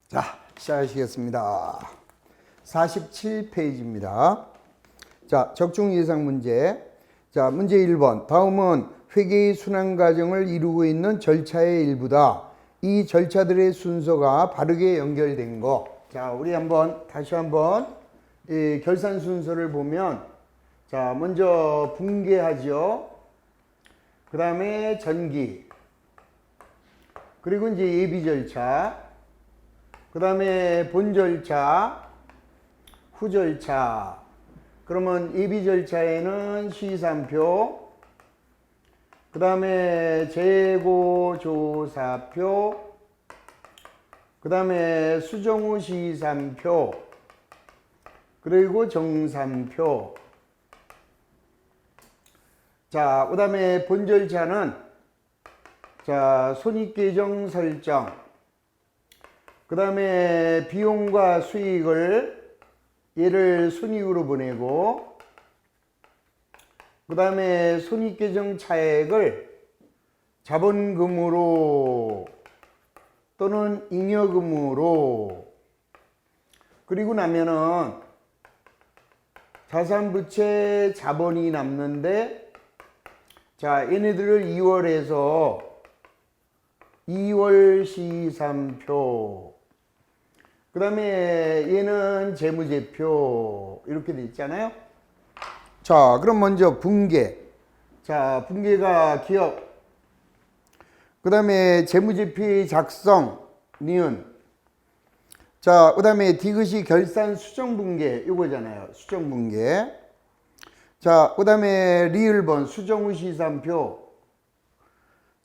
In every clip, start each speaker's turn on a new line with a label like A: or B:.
A: 자, 시작하시겠습니다. 47페이지입니다. 자, 적중 예상 문제. 자, 문제 1번. 다음은 회계의 순환 과정을 이루고 있는 절차의 일부다. 이 절차들의 순서가 바르게 연결된 거. 자, 우리 다시 한번 이 결산 순서를 보면, 자, 먼저 분계하죠. 그 다음에 전기. 그리고 이제 예비 절차. 그 다음에 본 절차, 후 절차. 그러면 예비 절차에는 시산표, 그 다음에 재고조사표, 그 다음에 수정후 시산표, 그리고 정산표. 자, 그 다음에 본 절차는 자, 손익계정 설정, 그 다음에 비용과 수익을 얘를 순이익으로 보내고, 그 다음에 손익계정 차액을 자본금으로 또는 잉여금으로, 그리고 나면은 자산부채 자본이 남는데, 자, 얘네들을 2월에서 2월 시산표, 그 다음에 얘는 재무제표 이렇게 돼 있잖아요. 자, 그럼 먼저 분계. 자, 분계가 기업, 그 다음에 재무제표의 작성, 니은. 자, 그 다음에 디귿이 결산 수정분계 요거잖아요. 수정분계. 자, 그 다음에 리을번 수정후 시산표.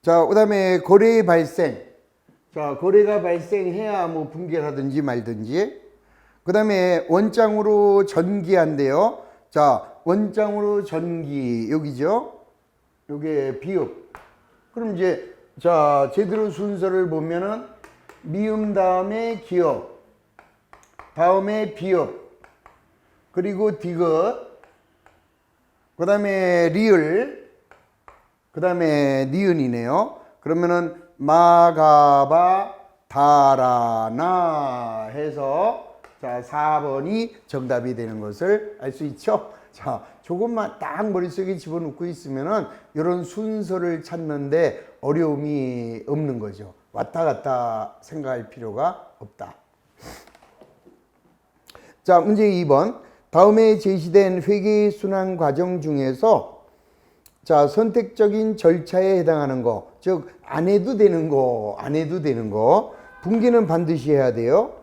A: 자, 그 다음에 거래의 발생. 자, 거래가 발생해야 뭐 분계를 하든지 말든지. 그 다음에 원장으로 전기한대요. 자, 원장으로 전기, 여기죠. 요게 비읍. 그럼 이제, 자, 제대로 순서를 보면은 미음 다음에 기업, 다음에 비읍, 그리고 디귿, 그 다음에 리을, 그 다음에 니은이네요. 그러면은 마가바 다라나 해서 자 4번이 정답이 되는 것을 알 수 있죠. 자, 조금만 딱 머릿속에 집어넣고 있으면은 이런 순서를 찾는데 어려움이 없는 거죠. 왔다 갔다 생각할 필요가 없다. 자, 문제 2번. 다음에 제시된 회계 순환 과정 중에서 자, 선택적인 절차에 해당하는 거, 즉 안 해도 되는 거, 안 해도 되는 거. 분계는 반드시 해야 돼요.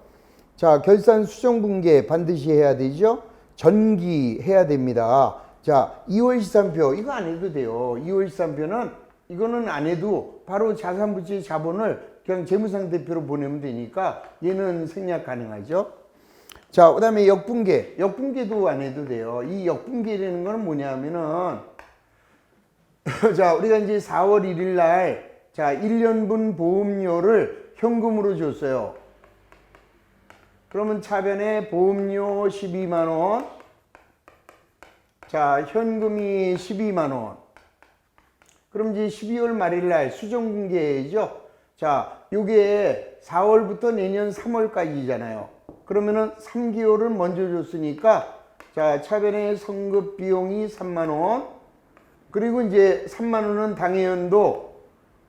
A: 자, 결산 수정 분계 반드시 해야 되죠. 전기 해야 됩니다. 자, 2월 시산표 이거 안 해도 돼요. 2월 시산표는 이거는 안 해도 바로 자산부채 자본을 그냥 재무상태표로 보내면 되니까 얘는 생략 가능하죠. 자, 그 다음에 역분계. 역분계도 안 해도 돼요. 이 역분계라는 거는 뭐냐면은 자, 우리가 이제 4월 1일 날 자, 1년분 보험료를 현금으로 줬어요. 그러면 차변에 보험료 12만 원. 자, 현금이 12만 원. 그럼 이제 12월 말일 날 수정분계죠. 자, 요게 4월부터 내년 3월까지잖아요. 그러면은 3개월을 먼저 줬으니까 자, 차변에 성급 비용이 3만 원. 그리고 이제 3만 원은 당해연도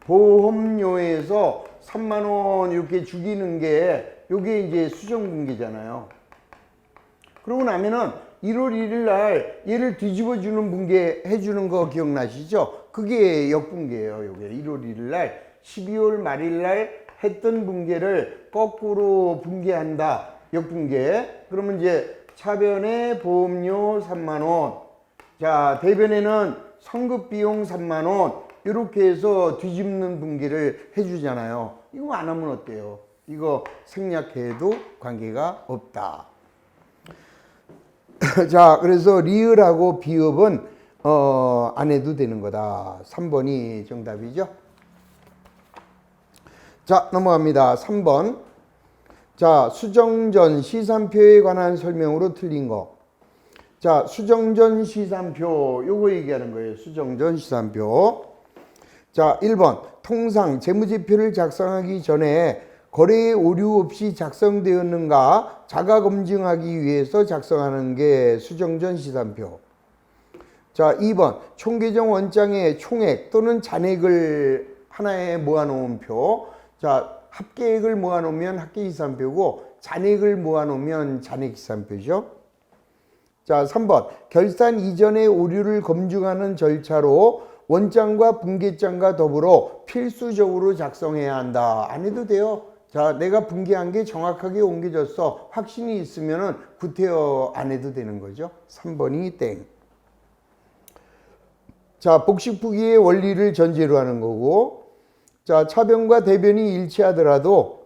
A: 보험료에서 3만 원 이렇게 죽이는 게 요게 이제 수정분계잖아요. 그러고 나면은 1월 1일 날 얘를 뒤집어 주는 분계 해주는 거 기억나시죠? 그게 역분계예요. 요게 1월 1일 날 12월 말일 날 했던 분계를 거꾸로 분계한다. 역분계. 그러면 이제 차변에 보험료 3만 원. 자, 대변에는 성급비용 3만 원. 이렇게 해서 뒤집는 분계를 해주잖아요. 이거 안 하면 어때요? 이거 생략해도 관계가 없다. 자, 그래서 리을하고 비읍은 안 해도 되는 거다. 3번이 정답이죠. 자, 넘어갑니다. 3번. 자, 수정전 시산표에 관한 설명으로 틀린 거. 자, 수정전 시산표 요거 얘기하는 거예요. 수정전 시산표. 자, 1번. 통상 재무제표를 작성하기 전에 거래에 오류 없이 작성되었는가 자가 검증하기 위해서 작성하는 게 수정전 시산표. 자, 2번 총계정 원장에 총액 또는 잔액을 하나에 모아놓은 표. 자, 합계액을 모아놓으면 합계시산표고 잔액을 모아놓으면 잔액시산표죠. 자, 3번 결산 이전의 오류를 검증하는 절차로 원장과 분계장과 더불어 필수적으로 작성해야 한다. 안 해도 돼요. 자, 내가 분계한 게 정확하게 옮겨졌어. 확신이 있으면은 구태여 안 해도 되는 거죠. 3번이 땡. 자, 복식푸기의 원리를 전제로 하는 거고, 자, 차변과 대변이 일치하더라도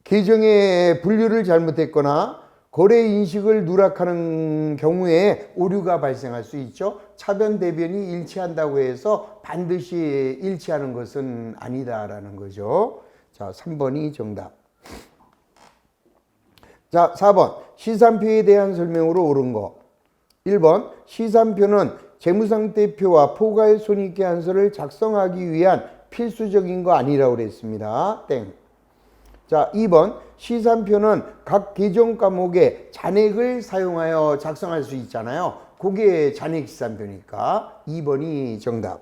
A: 계정의 분류를 잘못했거나 거래 인식을 누락하는 경우에 오류가 발생할 수 있죠. 차변 대변이 일치한다고 해서 반드시 일치하는 것은 아니다라는 거죠. 자, 3번이 정답. 자, 4번 시산표에 대한 설명으로 옳은 거. 1번 시산표는 재무상태표와 포괄손익계산서를 작성하기 위한 필수적인 거 아니라고 그랬습니다. 땡. 자, 2번 시산표는 각 계정 과목에 잔액을 사용하여 작성할 수 있잖아요. 그게 잔액시산표니까 2번이 정답.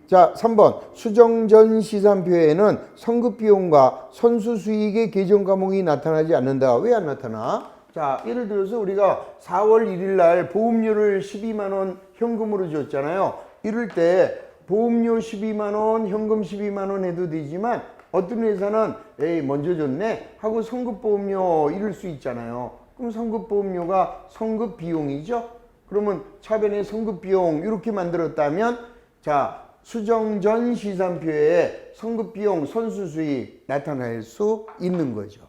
A: 자, 3번 수정전 시산표에는 선급비용과 선수수익의 계정 과목이 나타나지 않는다. 왜 안 나타나? 자, 예를 들어서 우리가 4월 1일 날 보험료를 12만 원 현금으로 줬잖아요. 이럴 때 보험료 12만 원, 현금 12만 원 해도 되지만 어떤 회사는 에이 먼저 줬네 하고 선급보험료 이럴 수 있잖아요. 그럼 선급보험료가 선급비용이죠. 그러면 차변에 선급비용 이렇게 만들었다면 자, 수정전 시산표에 선급비용, 선수수익 나타날 수 있는 거죠.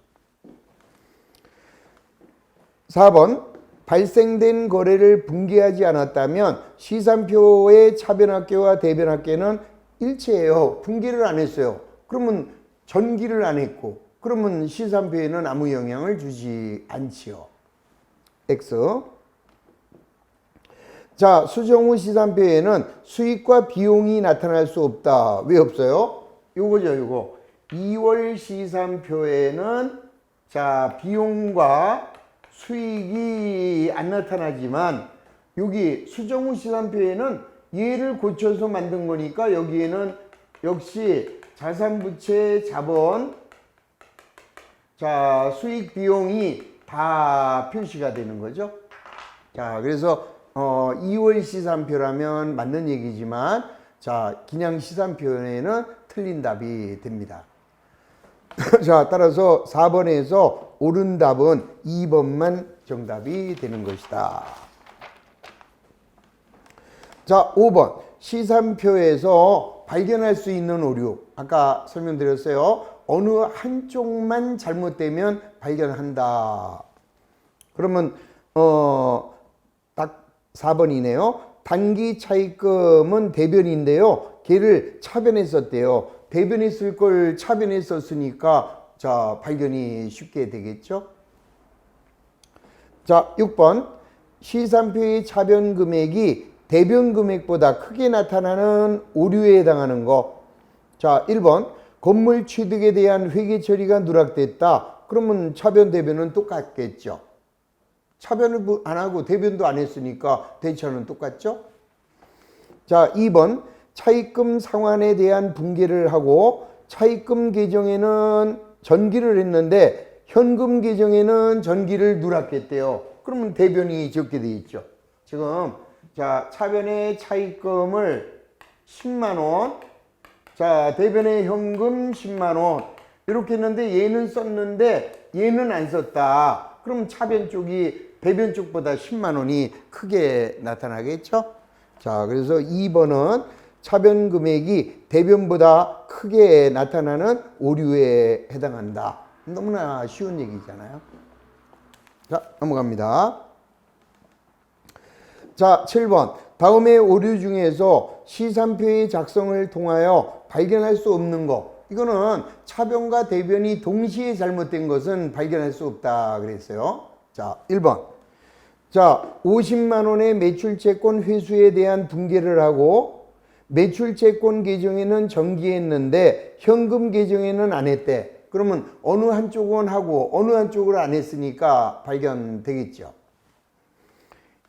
A: 4번 발생된 거래를 분개하지 않았다면 시산표의 차변합계와 대변합계는 일치해요. 분개를 안 했어요. 그러면 전기를 안 했고 그러면 시산표에는 아무 영향을 주지 않지요. X. 자, 수정 후 시산표에는 수익과 비용이 나타날 수 없다. 왜 없어요? 요거죠, 요거. 2월 시산표에는 자, 비용과 수익이 안 나타나지만 여기 수정 후 시산표에는 얘를 고쳐서 만든 거니까 여기에는 역시 자산부채 자본 자, 수익 비용이 다 표시가 되는 거죠. 자, 그래서 2월 시산표라면 맞는 얘기지만 자, 그냥 시산표에는 틀린 답이 됩니다. 자, 따라서 4번에서 옳은 답은 2번만 정답이 되는 것이다. 자, 5번 시산표에서 발견할 수 있는 오류. 아까 설명드렸어요. 어느 한쪽만 잘못되면 발견한다. 그러면 딱 4번이네요. 단기 차입금은 대변인데요. 걔를 차변에 썼대요. 대변에 쓸 걸 차변에 썼으니까 자, 발견이 쉽게 되겠죠. 자, 6번 시산표의 차변 금액이 대변 금액보다 크게 나타나는 오류에 해당하는 거. 자, 1번 건물 취득에 대한 회계 처리가 누락됐다. 그러면 차변 대변은 똑같겠죠. 차변을 안 하고 대변도 안 했으니까 대처는 똑같죠. 자, 2번 차입금 상환에 대한 분개를 하고 차입금 계정에는 전기를 했는데 현금 계정에는 전기를 누락했대요. 그러면 대변이 적게 돼 있죠. 지금 자, 차변에 차입금을 10만 원, 자, 대변에 현금 10만 원 이렇게 했는데 얘는 썼는데 얘는 안 썼다. 그럼 차변 쪽이 대변 쪽보다 10만 원이 크게 나타나겠죠. 자, 그래서 2번은 차변 금액이 대변보다 크게 나타나는 오류에 해당한다. 너무나 쉬운 얘기잖아요. 자, 넘어갑니다. 자, 7번 다음의 오류 중에서 시산표의 작성을 통하여 발견할 수 없는 거. 이거는 차변과 대변이 동시에 잘못된 것은 발견할 수 없다 그랬어요. 자, 1번 자, 50만 원의 매출채권 회수에 대한 분개를 하고 매출채권 계정에는 정기했는데 현금 계정에는 안 했대. 그러면 어느 한쪽은 하고 어느 한쪽을 안 했으니까 발견되겠죠.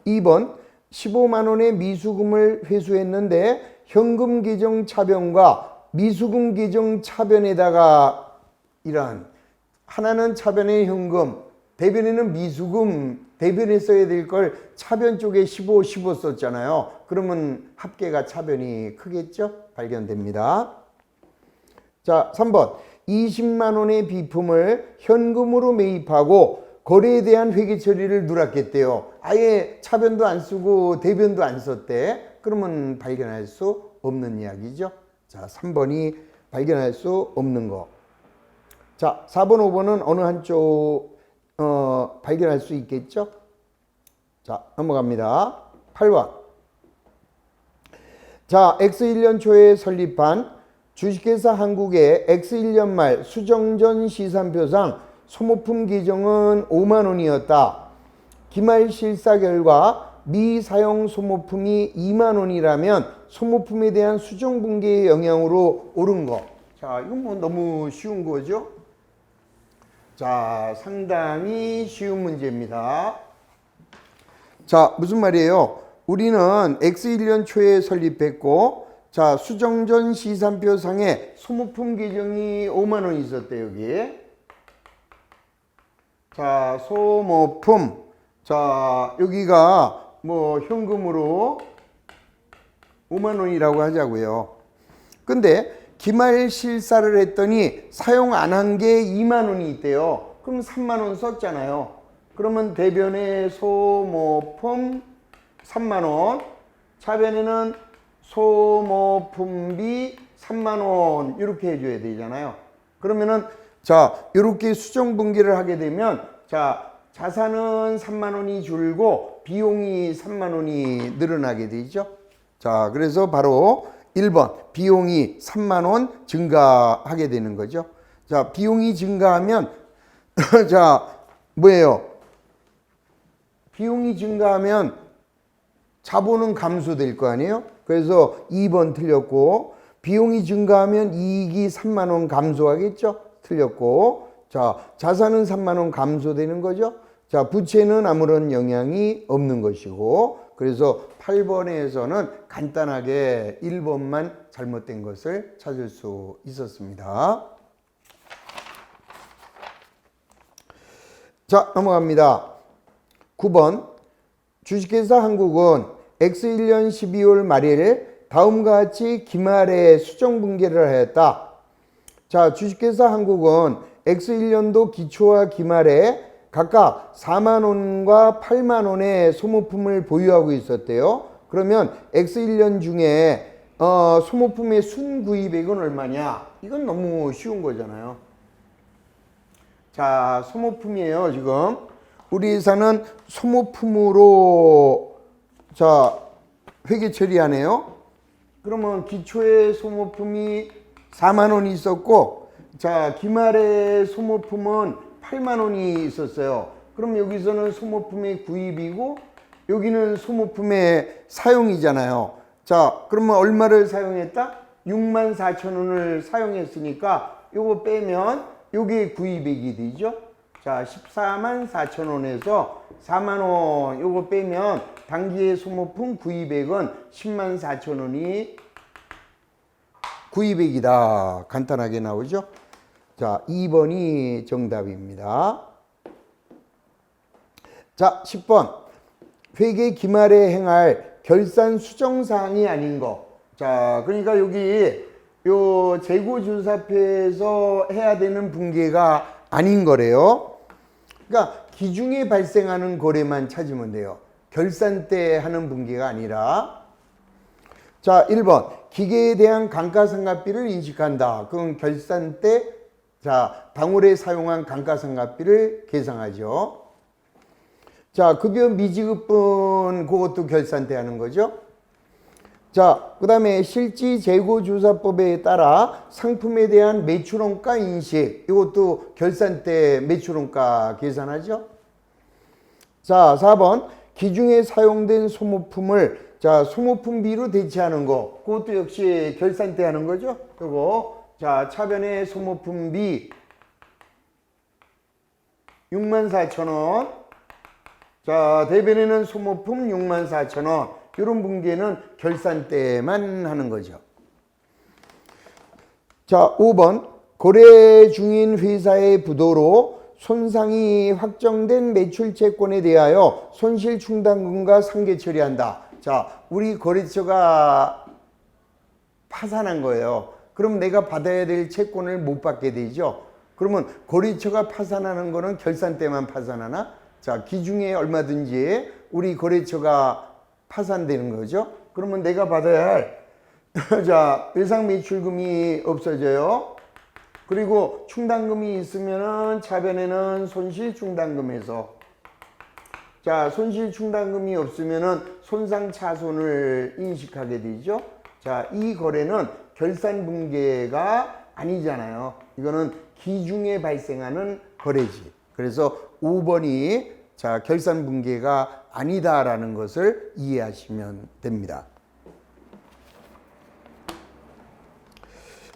A: 2번 15만 원의 미수금을 회수했는데 현금 계정 차변과 미수금 계정 차변에다가 이런 하나는 차변에 현금, 대변에는 미수금, 대변에 써야 될 걸 차변 쪽에 15, 15 썼잖아요. 그러면 합계가 차변이 크겠죠? 발견됩니다. 자, 3번 20만 원의 비품을 현금으로 매입하고 거래에 대한 회계 처리를 누락했대요. 아예 차변도 안 쓰고 대변도 안 썼대. 그러면 발견할 수 없는 이야기죠. 자, 3번이 발견할 수 없는 거. 자, 4번, 5번은 어느 한쪽 발견할 수 있겠죠? 자, 넘어갑니다. 8번. 자, X1년 초에 설립한 주식회사 한국의 X1년 말 수정전 시산표상 소모품 계정은 5만 원이었다. 기말 실사 결과 미사용 소모품이 2만 원이라면 소모품에 대한 수정 분기의 영향으로 오른 거. 자, 이건 뭐 너무 쉬운 거죠? 자, 상당히 쉬운 문제입니다. 자, 무슨 말이에요? 우리는 X1년 초에 설립했고, 자, 수정전 시산표상에 소모품 계정이 5만 원 있었대, 여기. 자, 소모품. 자, 여기가 뭐 현금으로 5만 원이라고 하자고요. 근데 기말 실사를 했더니 사용 안 한 게 2만 원이 있대요. 그럼 3만 원 썼잖아요. 그러면 대변에 소모품 3만 원, 차변에는 소모품비 3만 원 이렇게 해줘야 되잖아요. 그러면은 자, 이렇게 수정 분기를 하게 되면 자, 자산은 3만 원이 줄고 비용이 3만 원이 늘어나게 되죠. 자, 그래서 바로 1번 비용이 3만 원 증가하게 되는 거죠. 자, 비용이 증가하면 자, 뭐예요? 비용이 증가하면 자본은 감소될 거 아니에요? 그래서 2번 틀렸고, 비용이 증가하면 이익이 3만 원 감소하겠죠? 틀렸고, 자, 자산은 3만 원 감소되는 거죠? 자, 부채는 아무런 영향이 없는 것이고, 그래서 8번에서는 간단하게 1번만 잘못된 것을 찾을 수 있었습니다. 자, 넘어갑니다. 9번 주식회사 한국은 X1년 12월 말일 다음과 같이 기말에 수정분기를 하였다. 자, 주식회사 한국은 X1년도 기초와 기말에 각각 4만 원과 8만 원의 소모품을 보유하고 있었대요. 그러면 X1년 중에 소모품의 순구입액은 얼마냐? 이건 너무 쉬운 거잖아요. 자, 소모품이에요, 지금. 우리 회사는 소모품으로 자, 회계 처리하네요. 그러면 기초의 소모품이 4만 원이 있었고, 자, 기말의 소모품은 8만 원이 있었어요. 그럼 여기서는 소모품의 구입이고 여기는 소모품의 사용이잖아요. 자, 그러면 얼마를 사용했다? 6만 4천 원을 사용했으니까 요거 빼면 요게 구입액이 되죠. 자, 14만 4천 원에서 4만 원 요거 빼면 당기의 소모품 구입액은 10만 4천 원이 구입액이다. 간단하게 나오죠. 자, 2번이 정답입니다. 자, 10번. 회계 기말에 행할 결산 수정사항이 아닌 거. 자, 그러니까 여기 요 재고조사표에서 해야 되는 분기가 아닌 거래요. 그러니까 기중에 발생하는 거래만 찾으면 돼요. 결산 때 하는 분기가 아니라. 자, 1번. 기계에 대한 감가상각비를 인식한다. 그건 결산 때 자, 당월에 사용한 감가상각비를 계상하죠. 자, 급여 미지급분 그것도 결산 때 하는 거죠. 자, 그 다음에 실지 재고조사법에 따라 상품에 대한 매출원가 인식 이것도 결산 때 매출원가 계산하죠. 자, 4번 기중에 사용된 소모품을 자, 소모품비로 대체하는 거. 그것도 역시 결산 때 하는 거죠. 그리고 자, 차변의 소모품비 64,000원. 자, 대변에는 소모품 64,000원. 이런 분기에는 결산 때만 하는 거죠. 자, 5번. 거래 중인 회사의 부도로 손상이 확정된 매출 채권에 대하여 손실 충당금과 상계 처리한다. 자, 우리 거래처가 파산한 거예요. 그럼 내가 받아야 될 채권을 못 받게 되죠. 그러면 거래처가 파산하는 거는 결산 때만 파산하나? 자, 기중에 얼마든지 우리 거래처가 파산되는 거죠. 그러면 내가 받아야 할 자, 외상 매출금이 없어져요. 그리고 충당금이 있으면은 차변에는 손실 충당금에서 자, 손실 충당금이 없으면은 손상 차손을 인식하게 되죠. 자, 이 거래는 결산 분계가 아니잖아요. 이거는 기중에 발생하는 거래지. 그래서 5번이 자, 결산 분계가 아니다라는 것을 이해하시면 됩니다.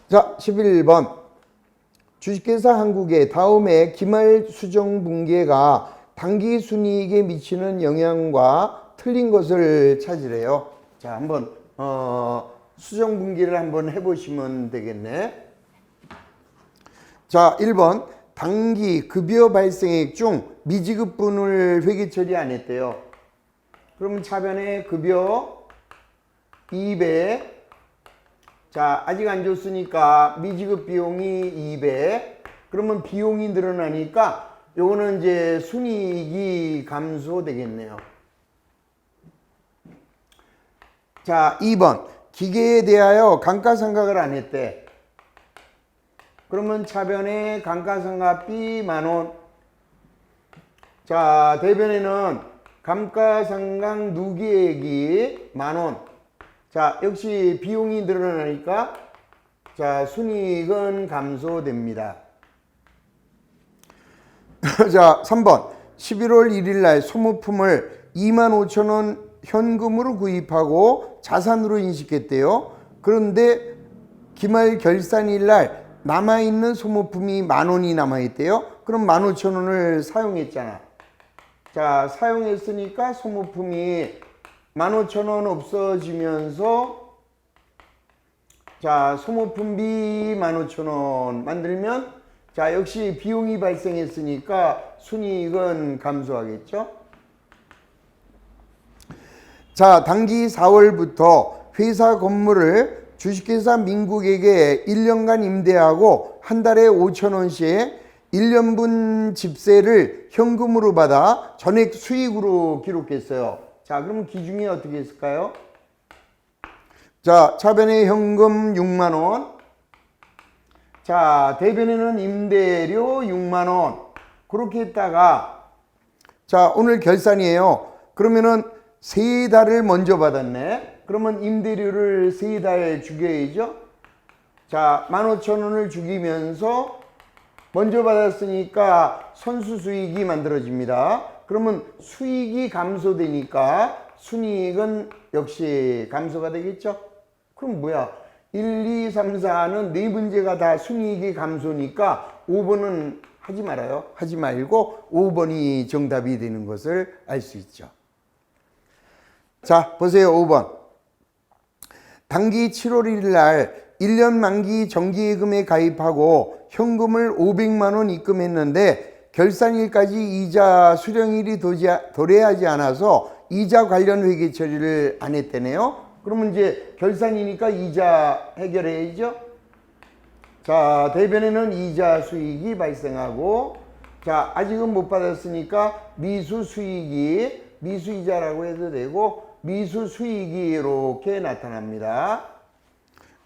A: 자, 11번. 주식회사 한국의 다음에 기말 수정 분계가 단기 순이익에 미치는 영향과 틀린 것을 찾으래요. 자, 한번 수정 분계를 한번 해보시면 되겠네. 자, 1번. 단기 급여 발생액 중 미지급분을 회계 처리 안 했대요. 그러면 차변에 급여 200. 자, 아직 안 줬으니까 미지급 비용이 200. 그러면 비용이 늘어나니까 요거는 이제 순이익이 감소되겠네요. 자, 2번. 기계에 대하여 감가상각을 안 했대. 그러면 차변에 감가상각비 10,000원. 자, 대변에는 감가상각 누계액이 10,000원. 자, 역시 비용이 늘어나니까 자, 순이익은 감소됩니다. 자, 3번. 11월 1일 날 소모품을 25,000원 현금으로 구입하고 자산으로 인식했대요. 그런데 기말 결산일 날 남아있는 소모품이 10,000원이 남아있대요. 그럼 15,000원을 사용했잖아. 자, 사용했으니까 소모품이 15,000원 없어지면서 자, 소모품비 15,000원 만들면 자, 역시 비용이 발생했으니까 순이익은 감소하겠죠. 자, 단기 4월부터 회사 건물을 주식회사 민국에게 1년간 임대하고 한 달에 5,000원씩 1년분 집세를 현금으로 받아 전액 수익으로 기록했어요. 자, 그럼 기준이 어떻게 했을까요? 자, 차변에 현금 6만원. 자, 대변에는 임대료 6만원. 그렇게 했다가 자, 오늘 결산이에요. 그러면은 3달을 먼저 받았네. 그러면 임대료를 3달 죽여야죠. 자, 15,000원을 죽이면서 먼저 받았으니까 선수수익이 만들어집니다. 그러면 수익이 감소되니까 순이익은 역시 감소가 되겠죠. 그럼 뭐야? 1, 2, 3, 4는 네 문제가 다 순이익이 감소니까 5번은 하지 말아요. 하지 말고 5번이 정답이 되는 것을 알 수 있죠. 자, 보세요. 5번. 단기 7월 1일 날 1년 만기 정기예금에 가입하고 현금을 500만 원 입금했는데 결산일까지 이자 수령일이 도래하지 않아서 이자 관련 회계 처리를 안 했대네요. 그러면 이제 결산이니까 이자 해결해야죠. 자, 대변에는 이자 수익이 발생하고 자, 아직은 못 받았으니까 미수 수익이 미수이자라고 해도 되고 미수 수익이 이렇게 나타납니다.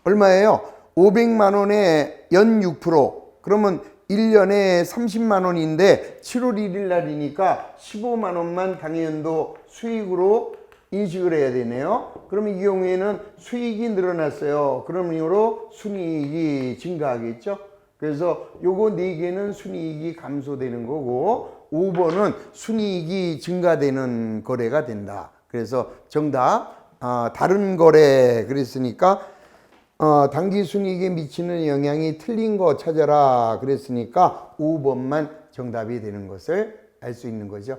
A: 얼마예요? 500만 원에 연 6%. 그러면 1년에 30만 원인데 7월 1일 날이니까 15만 원만 당해연도 수익으로 인식을 해야 되네요. 그러면 이 경우에는 수익이 늘어났어요. 그럼 이후로 순이익이 증가하겠죠. 그래서 요거 4개는 순이익이 감소되는 거고 5번은 순이익이 증가되는 거래가 된다. 그래서 정답 다른 거래 그랬으니까 당기 순이익에 미치는 영향이 틀린 거 찾아라 그랬으니까 5번만 정답이 되는 것을 알 수 있는 거죠.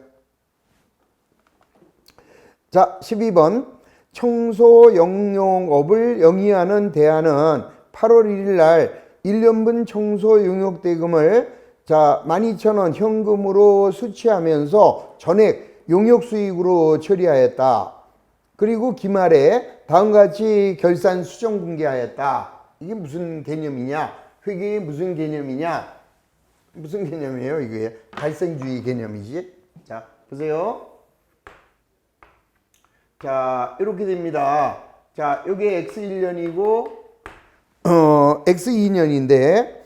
A: 자, 12번. 청소 영용업을 영위하는 대안은 8월 1일 날 1년분 청소 용역대금을 자, 12,000원 현금으로 수취하면서 전액 용역수익으로 처리하였다. 그리고 기말에 다음과 같이 결산 수정 공개하였다. 이게 무슨 개념이냐? 회계의 무슨 개념이냐? 무슨 개념이에요? 이게 발생주의 개념이지. 자, 보세요. 자, 이렇게 됩니다. 자, 요게 X1년이고 X2년인데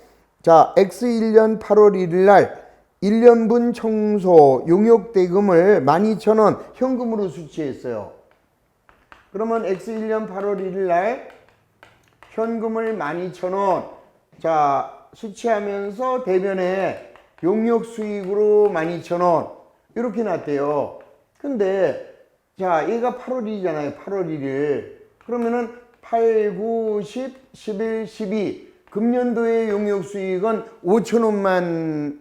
A: 자, X1년 8월 1일 날 1년분 청소 용역대금을 12,000원 현금으로 수취했어요. 그러면 X1년 8월 1일 날 현금을 12,000원 자, 수취하면서 대변에 용역수익으로 12,000원 이렇게 났대요. 근데 자, 얘가 8월 1일이잖아요. 8월 1일. 그러면은 8, 9, 10, 11, 12 금년도의 용역수익은 5,000원만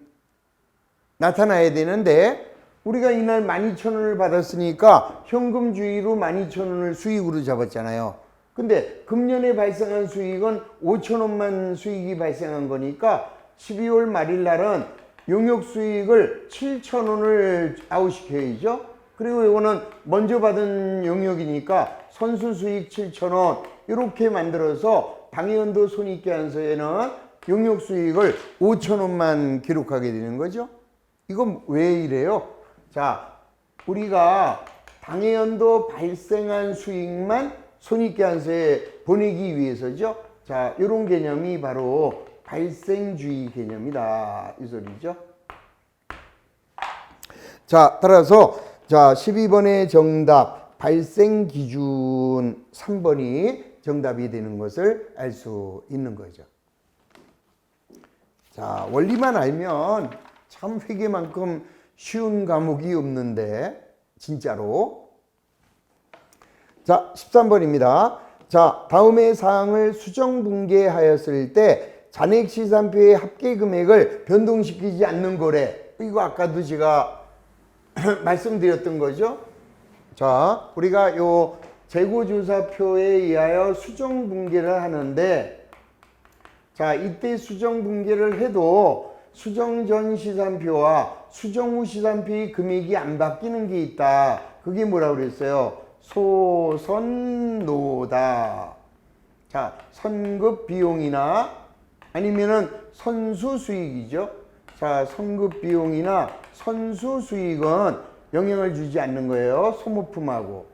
A: 나타나야 되는데 우리가 이날 12,000원을 받았으니까 현금주의로 12,000원을 수익으로 잡았잖아요. 근데 금년에 발생한 수익은 5,000원만 수익이 발생한 거니까 12월 말일 날은 용역수익을 7,000원을 아웃시켜야죠. 그리고 이거는 먼저 받은 용역이니까 선수수익 7,000원 이렇게 만들어서 당해연도 손익계산서에는 용역수익을 5,000원만 기록하게 되는 거죠. 이건 왜 이래요? 자, 우리가 당해연도 발생한 수익만 손익계산서에 보내기 위해서죠. 자, 이런 개념이 바로 발생주의 개념이다 이 소리죠. 자, 따라서 자, 12번의 정답 발생기준 3번이 정답이 되는 것을 알 수 있는 거죠. 자, 원리만 알면 참 회계만큼 쉬운 과목이 없는데 진짜로. 자, 13번입니다. 자, 다음의 사항을 수정분계하였을 때 잔액시산표의 합계금액을 변동시키지 않는 거래. 이거 아까도 제가 말씀드렸던 거죠. 자, 우리가 요 재고조사표에 의하여 수정분계를 하는데 자, 이때 수정분계를 해도 수정 전 시산표와 수정 후 시산표의 금액이 안 바뀌는 게 있다. 그게 뭐라고 그랬어요? 소선노다. 자, 선급 비용이나 아니면은 선수 수익이죠. 자, 선급 비용이나 선수 수익은 영향을 주지 않는 거예요. 소모품하고.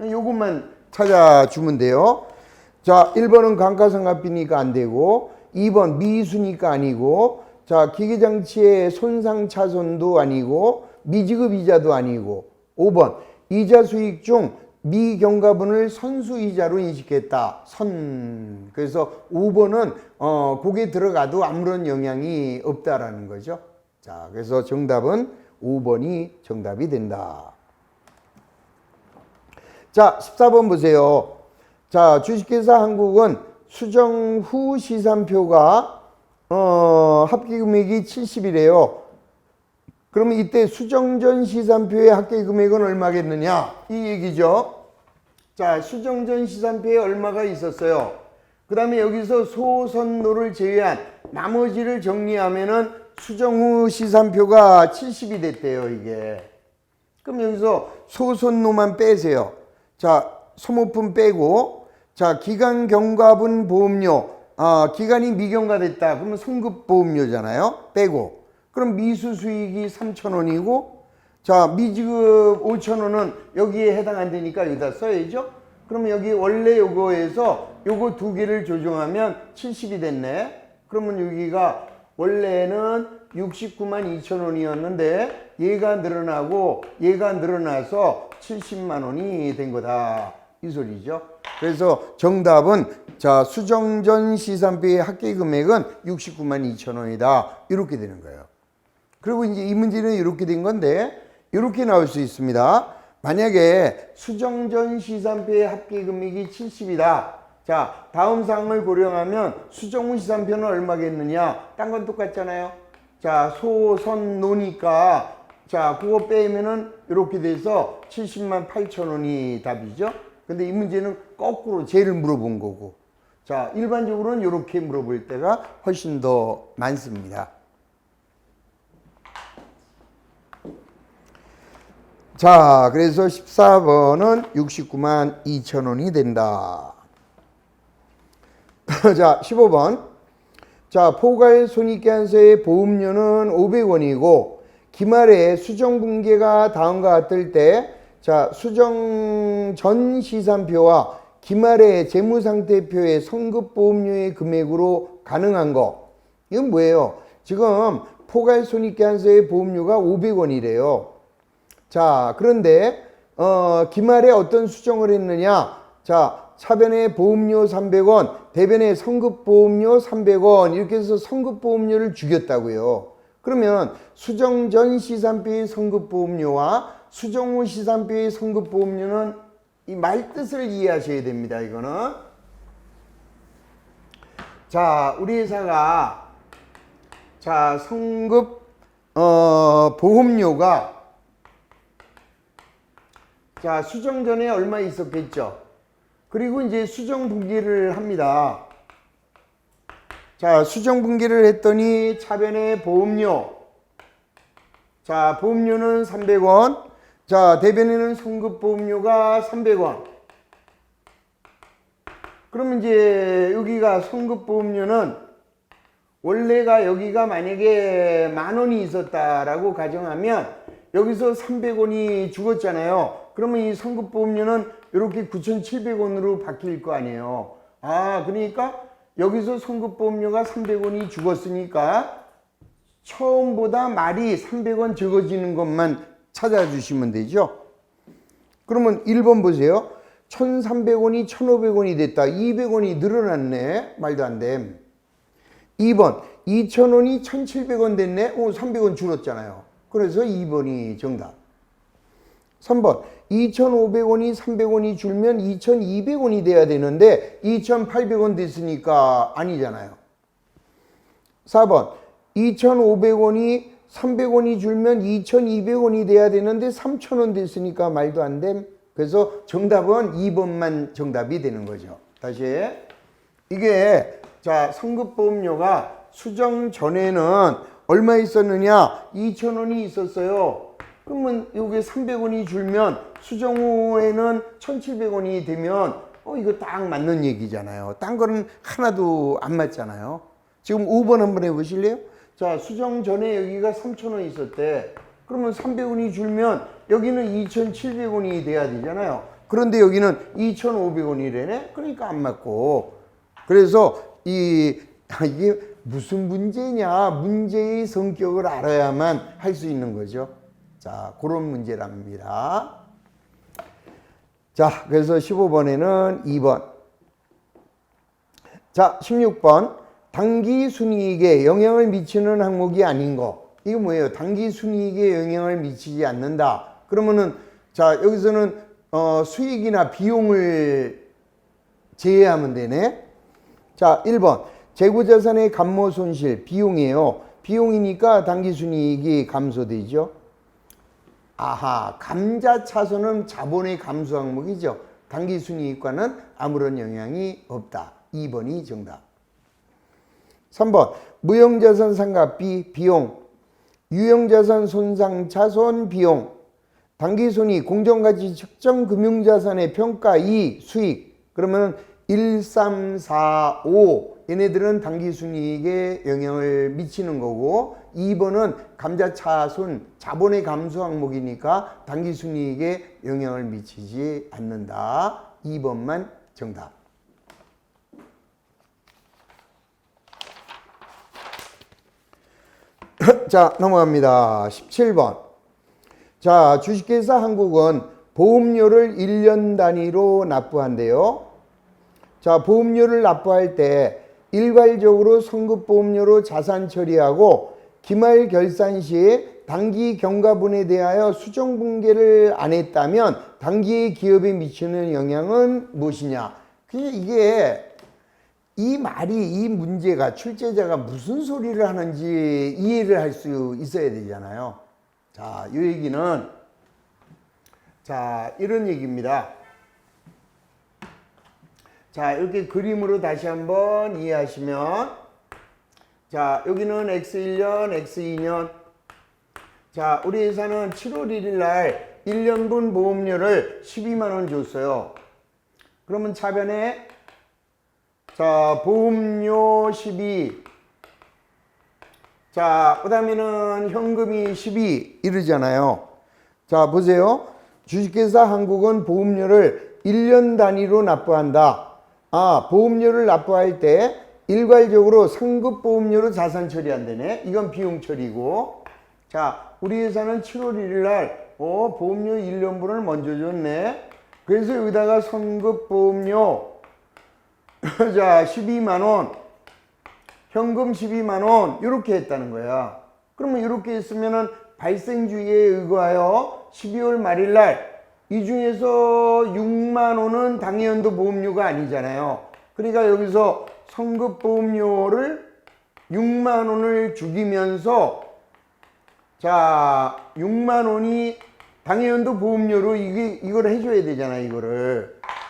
A: 요것만 찾아주면 돼요. 자, 1번은 감가상각비니까 안 되고 2번 미수니까 아니고 자, 기계장치의 손상차손도 아니고 미지급이자도 아니고 5번 이자 수익 중 미경과분을 선수이자로 인식했다. 그래서 5번은 거기에 들어가도 아무런 영향이 없다라는 거죠. 자, 그래서 정답은 5번이 정답이 된다. 자, 14번 보세요. 자, 주식회사 한국은 수정 후 시산표가 합계금액이 70이래요. 그러면 이때 수정 전 시산표의 합계금액은 얼마겠느냐? 이 얘기죠. 자, 수정 전 시산표에 얼마가 있었어요. 그 다음에 여기서 소선노를 제외한 나머지를 정리하면은 수정 후 시산표가 70이 됐대요, 이게. 그럼 여기서 소선노만 빼세요. 자, 소모품 빼고, 자, 기간 경과분 보험료, 기간이 미경과됐다. 그러면 성급보험료잖아요. 빼고. 그럼 미수 수익이 3,000원이고, 자, 미지급 5,000원은 여기에 해당 안 되니까 여기다 써야죠. 그러면 여기 원래 요거에서 요거 두 개를 조정하면 70이 됐네. 그러면 여기가 원래는 69만 2천 원이었는데 얘가 늘어나고 얘가 늘어나서 70만 원이 된 거다. 이 소리죠. 그래서 정답은 자, 수정 전 시산표의 합계금액은 69만 2천 원이다. 이렇게 되는 거예요. 그리고 이제 이 문제는 이렇게 된 건데 이렇게 나올 수 있습니다. 만약에 수정전 시산표의 합계금액이 70이다. 자, 다음 사항을 고려하면 수정 후 시산표는 얼마겠느냐? 딴 건 똑같잖아요. 자, 소선 노니까 자, 그거 빼면은 이렇게 돼서 70만 8천 원이 답이죠. 근데 이 문제는 거꾸로 쟤를 물어본 거고. 자, 일반적으로는 이렇게 물어볼 때가 훨씬 더 많습니다. 자, 그래서 14번은 69만 2천 원이 된다. 자, 15번. 자, 포괄 손익계산서의 보험료는 500원이고 기말에 수정분계가 다음과 같을 때 자, 수정 전 시산표와 기말의 재무상태표의 성급보험료의 금액으로 가능한 거. 이건 뭐예요? 지금 포괄 손익계산서의 보험료가 500원이래요. 자, 그런데 기말에 어떤 수정을 했느냐? 자, 차변에 보험료 300원, 대변에 성급보험료 300원 이렇게 해서 성급보험료를 죽였다고요. 그러면 수정 전 시산표의 성급보험료와 수정 후 시산표의 성급보험료는 이 말뜻을 이해하셔야 됩니다. 이거는 자, 우리 회사가 자, 성급 보험료가 자, 수정 전에 얼마 있었겠죠? 그리고 이제 수정 분기를 합니다. 자, 수정 분기를 했더니 차변에 보험료. 자, 보험료는 300원. 자, 대변에는 성급보험료가 300원. 그러면 이제 여기가 성급보험료는 원래가 여기가 만약에 10,000원이 있었다라고 가정하면 여기서 300원이 죽었잖아요. 그러면 이 성급보험료는 이렇게 9,700원으로 바뀔 거 아니에요. 아, 그러니까 여기서 성급보험료가 300원이 죽었으니까 처음보다 말이 300원 적어지는 것만 찾아주시면 되죠. 그러면 1번 보세요. 1,300원이 1,500원이 됐다. 200원이 늘어났네. 말도 안 돼. 2번 2,000원이 1,700원 됐네. 300원 줄었잖아요. 그래서 2번이 정답. 3번 2,500원이 300원이 줄면 2,200원이 돼야 되는데 2,800원 됐으니까 아니잖아요. 4번 2,500원이 300원이 줄면 2,200원이 돼야 되는데 3,000원 됐으니까 말도 안 됨. 그래서 정답은 2번만 정답이 되는 거죠. 다시 이게 자, 성급보험료가 수정 전에는 얼마 있었느냐? 2,000원이 있었어요. 그러면 여기 300원이 줄면 수정 후에는 1,700원이 되면 이거 딱 맞는 얘기잖아요. 딴 거는 하나도 안 맞잖아요. 지금 5번 한번 해보실래요? 자, 수정 전에 여기가 3,000원 있었대. 그러면 300원이 줄면 여기는 2,700원이 돼야 되잖아요. 그런데 여기는 2,500원이래네. 그러니까 안 맞고. 그래서 이게 무슨 문제냐? 문제의 성격을 알아야만 할 수 있는 거죠. 자, 그런 문제랍니다. 자, 그래서 15번에는 2번. 자, 16번. 단기 순이익에 영향을 미치는 항목이 아닌 거. 이거 뭐예요? 단기 순이익에 영향을 미치지 않는다. 그러면은, 자, 여기서는, 수익이나 비용을 제외하면 되네. 자, 1번. 재고자산의 감모 손실, 비용이에요. 비용이니까 단기 순이익이 감소되죠. 아하, 감자차손은 자본의 감소 항목이죠. 단기순이익과는 아무런 영향이 없다. 2번이 정답. 3번 무형자산 상각비 비용, 유형자산 손상차손 비용, 단기순이익 공정가치 측정 금융자산의 평가 2 수익. 그러면 1, 3, 4, 5 얘네들은 단기순이익에 영향을 미치는 거고 2번은 감자차손 자본의 감소 항목이니까 단기순이익에 영향을 미치지 않는다. 2번만 정답. 자, 넘어갑니다. 17번. 자, 주식회사 한국은 보험료를 1년 단위로 납부한대요. 자, 보험료를 납부할 때 일괄적으로 성급보험료로 자산 처리하고 기말 결산 시에 단기 경과분에 대하여 수정 분계를 안 했다면 단기의 기업에 미치는 영향은 무엇이냐? 이게 이 말이, 이 문제가 출제자가 무슨 소리를 하는지 이해를 할 수 있어야 되잖아요. 자, 이 얘기는 자, 이런 얘기입니다. 자, 이렇게 그림으로 다시 한번 이해하시면, 자, 여기는 X1년, X2년. 자, 우리 회사는 7월 1일 날 1년분 보험료를 12만원 줬어요. 그러면 차변에, 자, 보험료 12. 자, 그 다음에는 현금이 12 이러잖아요. 자, 보세요. 주식회사 한국은 보험료를 1년 단위로 납부한다. 아, 보험료를 납부할 때 일괄적으로 상급 보험료로 자산 처리한다네. 이건 비용 처리고. 자, 우리 회사는 7월 1일 날 보험료 1년분을 먼저 줬네. 그래서 여기다가 선급 보험료 자, 12만원, 현금 12만원 이렇게 했다는 거야. 그러면 이렇게 했으면은 발생주의에 의거하여 12월 말일 날 이 중에서 6만 원은 당해연도 보험료가 아니잖아요. 그러니까 여기서 선급보험료를 6만 원을 죽이면서, 자, 6만 원이 당해연도 보험료로 이걸 해줘야 되잖아요.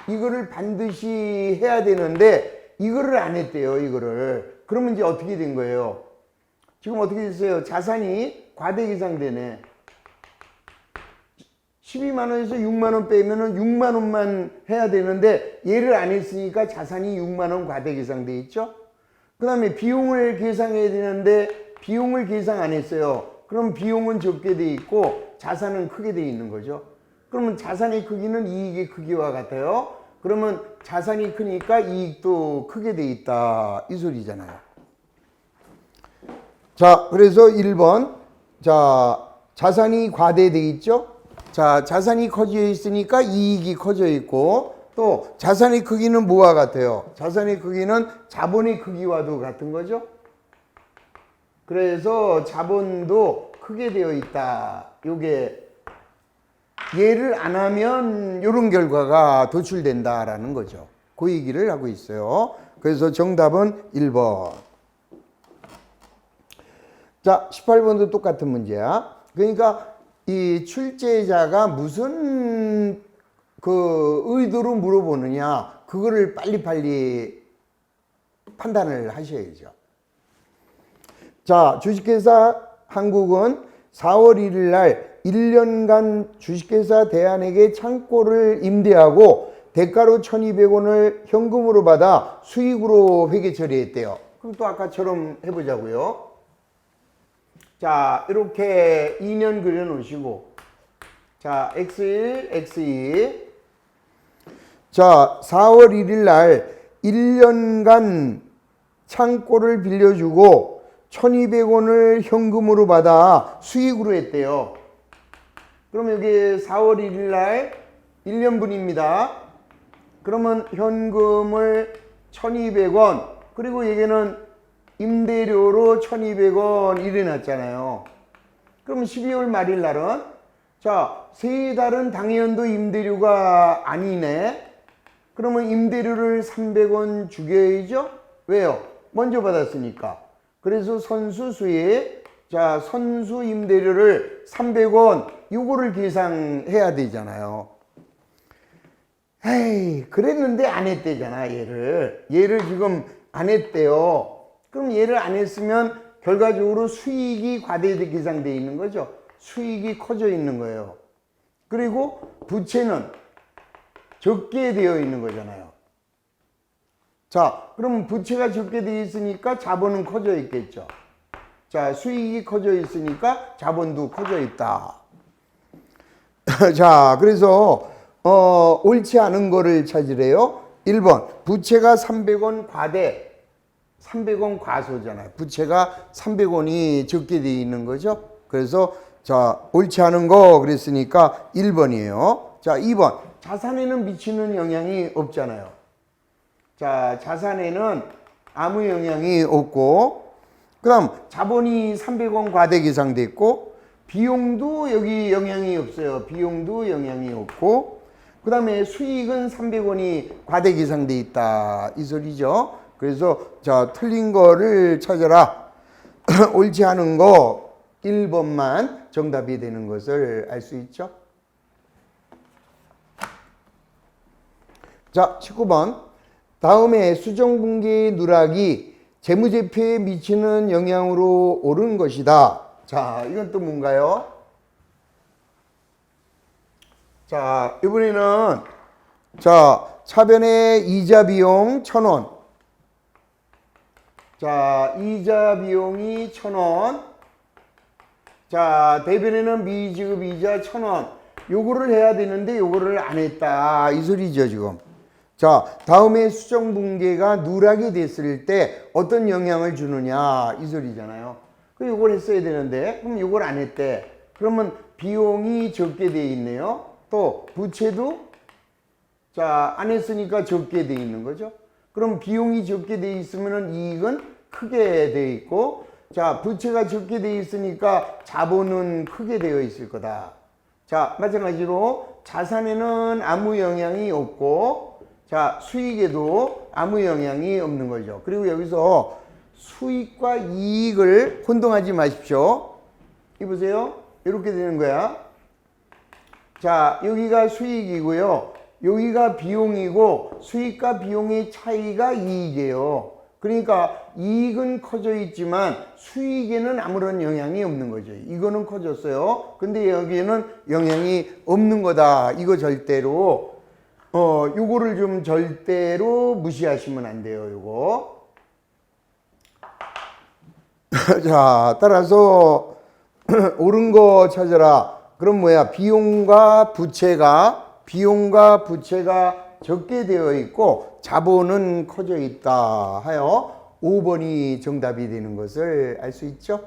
A: 이거를 반드시 해야 되는데 이거를 안 했대요. 이거를. 그러면 이제 어떻게 된 거예요? 지금 어떻게 됐어요? 자산이 과대계상되네. 12만원에서 6만원 빼면은 6만원만 해야 되는데 얘를 안 했으니까 자산이 6만원 과대계상돼 있죠. 그 다음에 비용을 계상해야 되는데 비용을 계상 안 했어요. 그럼 비용은 적게 돼 있고 자산은 크게 돼 있는 거죠. 그러면 자산의 크기는 이익의 크기와 같아요. 그러면 자산이 크니까 이익도 크게 돼 있다 이 소리잖아요. 자, 그래서 1번, 자, 자산이 과대돼 있죠. 자, 자산이 커져 있으니까 이익이 커져 있고, 또 자산의 크기는 뭐와 같아요? 자산의 크기는 자본의 크기와도 같은 거죠. 그래서 자본도 크게 되어 있다. 요게 얘를 안 하면 이런 결과가 도출된다라는 거죠. 그 얘기를 하고 있어요. 그래서 정답은 1번. 자, 18번도 똑같은 문제야. 그러니까 이 출제자가 무슨 그 의도로 물어보느냐, 그거를 빨리빨리 판단을 하셔야죠. 자, 주식회사 한국은 4월 1일 날 1년간 주식회사 대한에게 창고를 임대하고 대가로 1,200원을 현금으로 받아 수익으로 회계 처리했대요. 그럼 또 아까처럼 해보자고요. 자, 이렇게 2년 그려 놓으시고, 자, X1, X2. 자, 4월 1일 날 1년간 창고를 빌려주고 1,200원을 현금으로 받아 수익으로 했대요. 그럼 여기 4월 1일 날 1년분입니다. 그러면 현금을 1,200원, 그리고 여기는 임대료로 1,200원 이래 놨잖아요. 그럼 12월 말일 날은, 자, 세 달은 당해연도 임대료가 아니네. 그러면 임대료를 300원 주게야죠. 왜요? 먼저 받았으니까. 그래서 선수수익, 자, 선수 임대료를 300원 요거를 계산해야 되잖아요. 에이, 그랬는데 안 했대잖아. 얘를 지금 안 했대요. 그럼 얘를 안 했으면 결과적으로 수익이 과대되게 계산되어 있는 거죠. 수익이 커져 있는 거예요. 그리고 부채는 적게 되어 있는 거잖아요. 자, 그럼 부채가 적게 되어 있으니까 자본은 커져 있겠죠. 자, 수익이 커져 있으니까 자본도 커져 있다. 자, 그래서 옳지 않은 거를 찾으래요. 1번, 부채가 300원 과대. 300원 과소잖아요. 부채가 300원이 적게 되어 있는 거죠. 그래서 자, 옳지 않은 거 그랬으니까 1번이에요. 자, 2번. 자산에는 미치는 영향이 없잖아요. 자, 자산에는 아무 영향이 없고, 그다음 자본이 300원 과대 계상됐고 비용도 여기 영향이 없어요. 비용도 영향이 없고, 그 다음에 수익은 300원이 과대 계상돼 있다. 이 소리죠. 그래서 자, 틀린 거를 찾아라. 옳지 않은 거 1번만 정답이 되는 것을 알 수 있죠. 자, 19번. 다음에 수정분기의 누락이 재무제표에 미치는 영향으로 옳은 것이다. 자, 이건 또 뭔가요? 자, 이번에는 자, 차변의 이자 비용 1,000원. 자, 이자 비용이 1,000원. 자, 대변에는 미지급 이자 1,000원. 요거를 해야 되는데 요거를 안 했다. 이 소리죠, 지금. 자, 다음에 수정분계가 누락이 됐을 때 어떤 영향을 주느냐. 이 소리잖아요. 그 요걸 했어야 되는데, 그럼 요걸 안 했대. 그러면 비용이 적게 돼 있네요. 또 부채도 자, 안 했으니까 적게 돼 있는 거죠. 그럼 비용이 적게 돼 있으면 이익은 크게 돼 있고, 자, 부채가 적게 돼 있으니까 자본은 크게 되어 있을 거다. 자, 마찬가지로 자산에는 아무 영향이 없고, 자, 수익에도 아무 영향이 없는 거죠. 그리고 여기서 수익과 이익을 혼동하지 마십시오. 이 보세요. 이렇게 되는 거야. 자, 여기가 수익이고요. 여기가 비용이고, 수익과 비용의 차이가 이익이에요. 그러니까 이익은 커져 있지만 수익에는 아무런 영향이 없는 거죠. 이거는 커졌어요. 근데 여기에는 영향이 없는 거다. 이거 절대로 요거를 좀 절대로 무시하시면 안 돼요. 요거. 자, 따라서 옳은 거 찾아라. 그럼 뭐야? 비용과 부채가 적게 되어 있고 자본은 커져 있다 하여 5번이 정답이 되는 것을 알 수 있죠.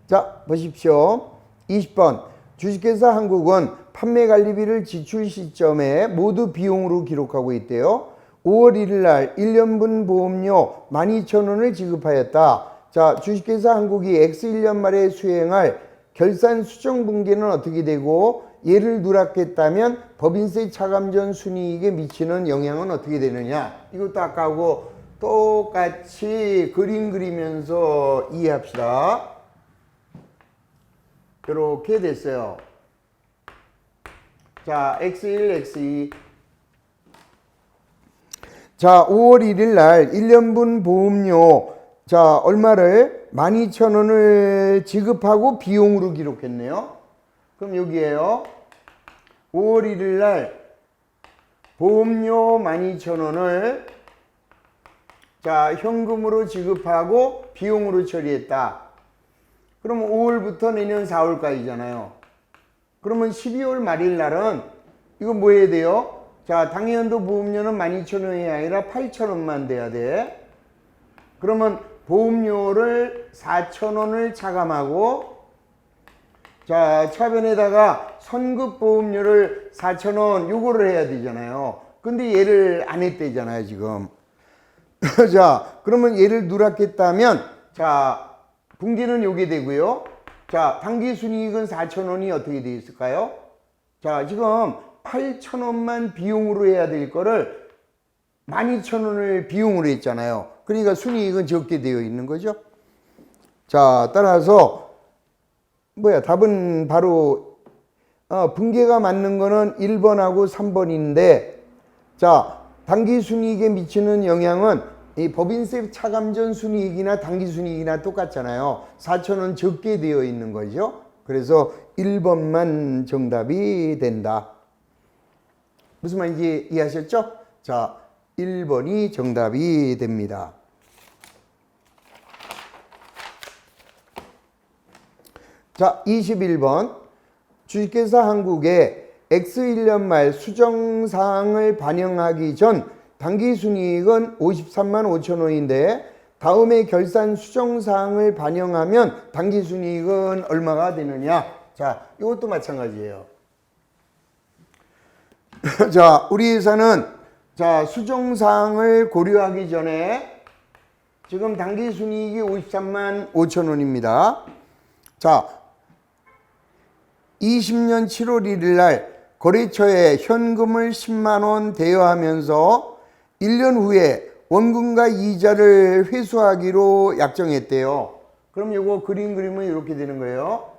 A: 자, 보십시오. 20번. 주식회사 한국은 판매관리비를 지출 시점에 모두 비용으로 기록하고 있대요. 5월 1일 날 1년분 보험료 12,000원을 지급하였다. 자, 주식회사 한국이 X 1년 말에 수행할 결산 수정분기는 어떻게 되고, 얘를 누락했다면 법인세 차감 전 순이익에 미치는 영향은 어떻게 되느냐. 이것도 아까하고 똑같이 그림 그리면서 이해합시다. 이렇게 됐어요. 자, X1, X2. 자, 5월 1일 날 1년분 보험료 자, 얼마를 12,000원을 지급하고 비용으로 기록했네요. 그럼 여기에요. 5월 1일 날 보험료 12,000원을 자, 현금으로 지급하고 비용으로 처리했다. 그럼 5월부터 내년 4월까지잖아요. 그러면 12월 말일 날은 이거 뭐 해야 돼요? 자, 당해연도 보험료는 12,000원이 아니라 8,000원만 돼야 돼. 그러면 보험료를 4,000원을 차감하고, 자, 차변에다가 선급 보험료를 4,000원 요거를 해야 되잖아요. 근데 얘를 안 했대잖아요, 지금. 자, 그러면 얘를 누락했다면, 자, 분기는 요게 되고요. 자, 당기순이익은 4,000원이 어떻게 되어 있을까요? 자, 지금 8,000원만 비용으로 해야 될 거를 12,000원을 비용으로 했잖아요. 그러니까 순이익은 적게 되어 있는 거죠. 자, 따라서 뭐야, 답은 바로 분계가 맞는 거는 1번하고 3번인데, 자, 당기순이익에 미치는 영향은 이 법인세 차감 전 순이익이나 당기순이익이나 똑같잖아요. 4,000원 적게 되어 있는 거죠. 그래서 1번만 정답이 된다. 무슨 말인지 이해하셨죠? 자, 1번이 정답이 됩니다. 자, 21번. 주식회사 한국의 X 1년 말 수정사항을 반영하기 전 당기순이익은 53만 5천 원인데, 다음에 결산 수정사항을 반영하면 당기순이익은 얼마가 되느냐. 자, 이것도 마찬가지예요. 자, 우리 회사는 자, 수정사항을 고려하기 전에 지금 당기순이익이 53만 5천 원입니다. 자, 20년 7월 1일 날 거래처에 현금을 10만 원 대여하면서 1년 후에 원금과 이자를 회수하기로 약정했대요. 그럼 요거 그림 그리면 이렇게 되는 거예요.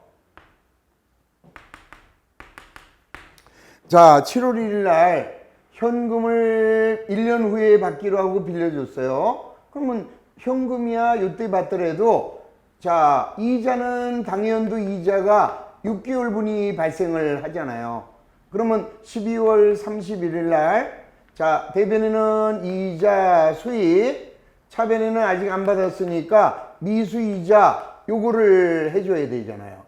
A: 자, 7월 1일 날 현금을 1년 후에 받기로 하고 빌려줬어요. 그러면 현금이야 요때 받더라도 자, 이자는 당연도 이자가 6개월분이 발생을 하잖아요. 그러면 12월 31일 날 자, 대변에는 이자 수익, 차변에는 아직 안 받았으니까 미수이자 요거를 해줘야 되잖아요.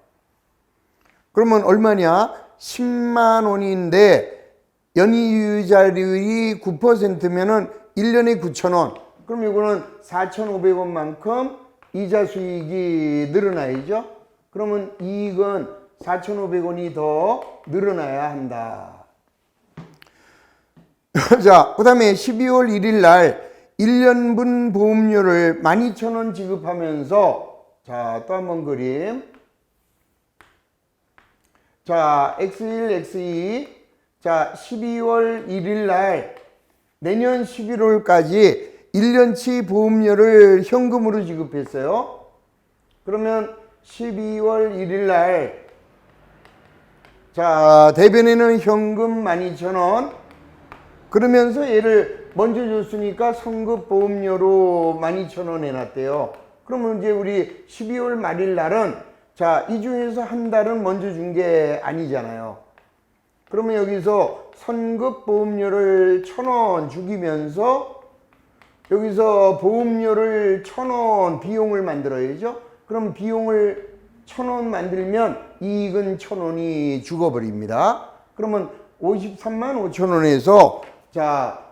A: 그러면 얼마냐? 10만 원인데 연이유자율이 9%면은 1년에 9천 원. 그럼 이거는 4,500원만큼 이자 수익이 늘어나야죠. 그러면 이익은 4,500원이 더 늘어나야 한다. 자, 그 다음에 12월 1일 날 1년분 보험료를 12,000원 지급하면서 자, 또 한 번 그림. 자, X1, X2. 자, 12월 1일 날 내년 11월까지 1년치 보험료를 현금으로 지급했어요. 그러면 12월 1일 날 자, 대변에는 현금 12,000원. 그러면서 얘를 먼저 줬으니까 성급 보험료로 12,000원 해놨대요. 그러면 이제 우리 12월 말일 날은 자, 이 중에서 한 달은 먼저 준 게 아니잖아요. 그러면 여기서 선급 보험료를 1,000원 죽이면서 여기서 보험료를 1,000원 비용을 만들어야죠. 그럼 비용을 1,000원 만들면 이익은 1,000원이 죽어버립니다. 그러면 53만 5천 원에서 자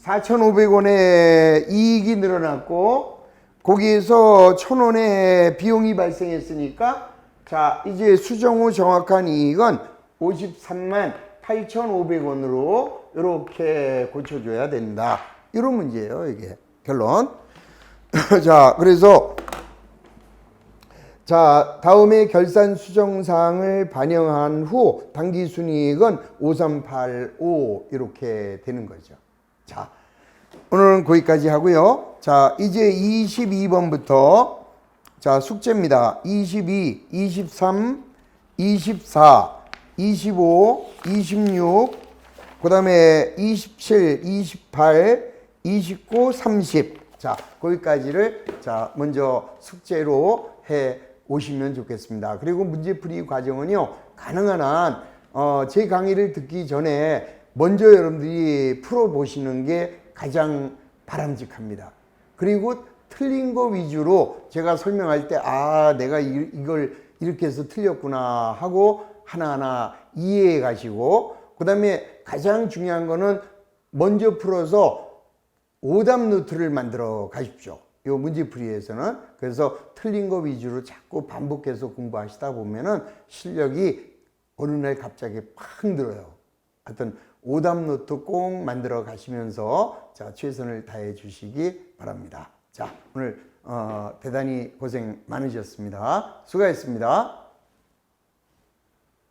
A: 4,500원의 이익이 늘어났고 거기에서 1,000원의 비용이 발생했으니까 자 이제 수정 후 정확한 이익은 53만 8,500원으로 이렇게 고쳐줘야 된다. 이런 문제예요. 이게 결론. 자 그래서 자, 다음에 결산 수정사항을 반영한 후 당기순이익은 5385 이렇게 되는 거죠. 자, 오늘은 거기까지 하고요. 자, 이제 22번부터 자, 숙제입니다. 22, 23, 24, 25, 26, 그 다음에 27, 28, 29, 30. 자, 거기까지를 자, 먼저 숙제로 해 오시면 좋겠습니다. 그리고 문제풀이 과정은요, 가능한 한 제 강의를 듣기 전에 먼저 여러분들이 풀어보시는 게 가장 바람직합니다. 그리고 틀린 거 위주로 제가 설명할 때 아, 내가 이걸 이렇게 해서 틀렸구나 하고 하나하나 이해해 가시고 그 다음에 가장 중요한 거는 먼저 풀어서 오답 노트를 만들어 가십시오. 이 문제풀이에서는. 그래서 틀린 거 위주로 자꾸 반복해서 공부하시다 보면은 실력이 어느 날 갑자기 팍 늘어요. 하여튼 오답 노트 꼭 만들어 가시면서 자, 최선을 다해 주시기 바랍니다. 자, 오늘 대단히 고생 많으셨습니다. 수고하셨습니다.